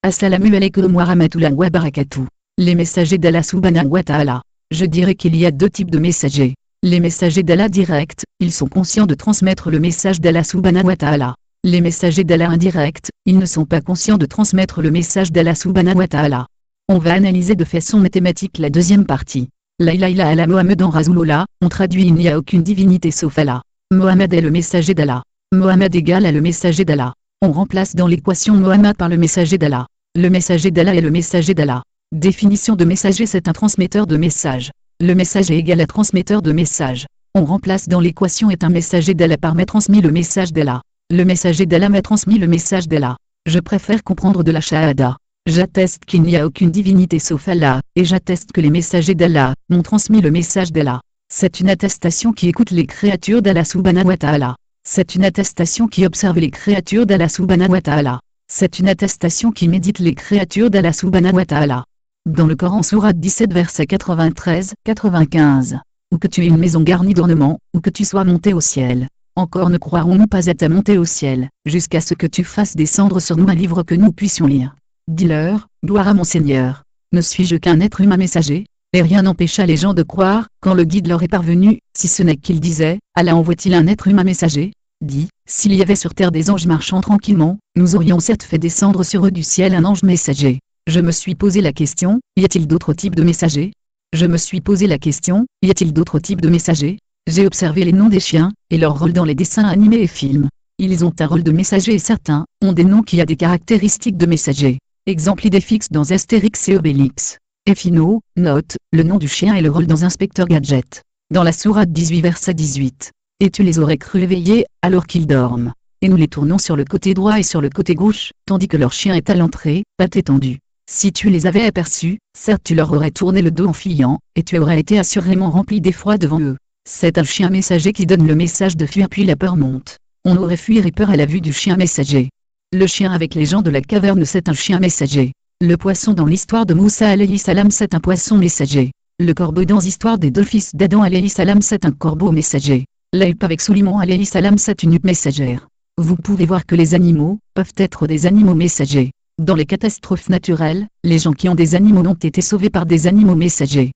Assalamu alaikum wa rahmatullahi wa barakatuh. Les messagers d'Allah subhanahu wa ta'ala. Je dirais qu'il y a deux types de messagers. Les messagers d'Allah directs, ils sont conscients de transmettre le message d'Allah subhanahu wa ta'ala. Les messagers d'Allah indirects, ils ne sont pas conscients de transmettre le message d'Allah subhanahu wa ta'ala. On va analyser de façon mathématique la deuxième partie. La ilaha illallah Mohammedan Rasulullah, on traduit il n'y a aucune divinité sauf Allah. Mohammed est le messager d'Allah. Mohammed égale à le messager d'Allah. On remplace dans l'équation Mohammed par le messager d'Allah. Le messager d'Allah est le messager d'Allah. Définition de messager: c'est un transmetteur de messages. Le messager égale à transmetteur de messages. On remplace dans l'équation est un messager d'Allah par m'a transmis le message d'Allah. Le messager d'Allah m'a transmis le message d'Allah. Je préfère comprendre de la shahada. J'atteste qu'il n'y a aucune divinité sauf Allah, et j'atteste que les messagers d'Allah m'ont transmis le message d'Allah. C'est une attestation qui écoute les créatures d'Allah subhanahu wa ta'ala. C'est une attestation qui observe les créatures d'Allah subhanahu wa ta'ala. C'est une attestation qui médite les créatures d'Allah subhanahu wa ta'ala. Dans le Coran sourate 17 verset 93-95. Ou que tu aies une maison garnie d'ornements, ou que tu sois monté au ciel. Encore ne croirons-nous pas à ta montée au ciel, jusqu'à ce que tu fasses descendre sur nous un livre que nous puissions lire. Dis-leur, gloire à mon Seigneur. Ne suis-je qu'un être humain messager? Et rien n'empêcha les gens de croire, quand le guide leur est parvenu, si ce n'est qu'ils disaient, Allah envoie-t-il un être humain messager? Dis, s'il y avait sur terre des anges marchant tranquillement, nous aurions certes fait descendre sur eux du ciel un ange messager. Je me suis posé la question, y a-t-il d'autres types de messagers? Je me suis posé la question, y a-t-il d'autres types de messagers? J'ai observé les noms des chiens, et leur rôle dans les dessins animés et films. Ils ont un rôle de messager et certains ont des noms qui ont des caractéristiques de messager. Exemple Idéfix dans Astérix et Obélix. Efino, note, le nom du chien et le rôle dans Inspecteur Gadget. Dans la sourate 18 verset 18. Et tu les aurais crus éveillés, alors qu'ils dorment. Et nous les tournons sur le côté droit et sur le côté gauche, tandis que leur chien est à l'entrée, patte étendue. Si tu les avais aperçus, certes tu leur aurais tourné le dos en fuyant, et tu aurais été assurément rempli d'effroi devant eux. C'est un chien messager qui donne le message de fuir puis la peur monte. On aurait fuir et peur à la vue du chien messager. Le chien avec les gens de la caverne c'est un chien messager. Le poisson dans l'histoire de Moussa alayhi salam c'est un poisson messager. Le corbeau dans l'histoire des deux fils d'Adam alayhi salam c'est un corbeau messager. La huppe avec Souliman alayhi salam c'est une huppe messagère. Vous pouvez voir que les animaux peuvent être des animaux messagers. Dans les catastrophes naturelles, les gens qui ont des animaux ont été sauvés par des animaux messagers.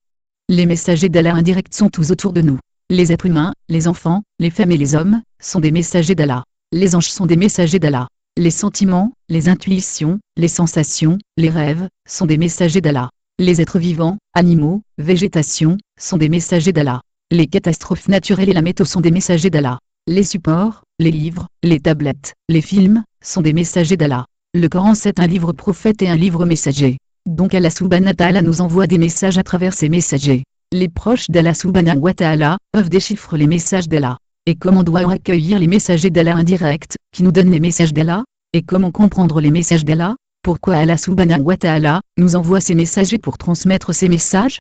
Les messagers d'Allah indirects sont tous autour de nous. Les êtres humains, les enfants, les femmes et les hommes, sont des messagers d'Allah. Les anges sont des messagers d'Allah. Les sentiments, les intuitions, les sensations, les rêves, sont des messagers d'Allah. Les êtres vivants, animaux, végétation, sont des messagers d'Allah. Les catastrophes naturelles et la météo sont des messagers d'Allah. Les supports, les livres, les tablettes, les films, sont des messagers d'Allah. Le Coran c'est un livre prophète et un livre messager. Donc Allah subhanahu wa ta'ala nous envoie des messages à travers ces messagers. Les proches d'Allah subhanahu wa ta'ala peuvent déchiffrer les messages d'Allah. Et comment doit-on accueillir les messagers d'Allah indirects, qui nous donnent les messages d'Allah? Et comment comprendre les messages d'Allah? Pourquoi Allah subhanahu wa ta'ala nous envoie ces messagers pour transmettre ces messages?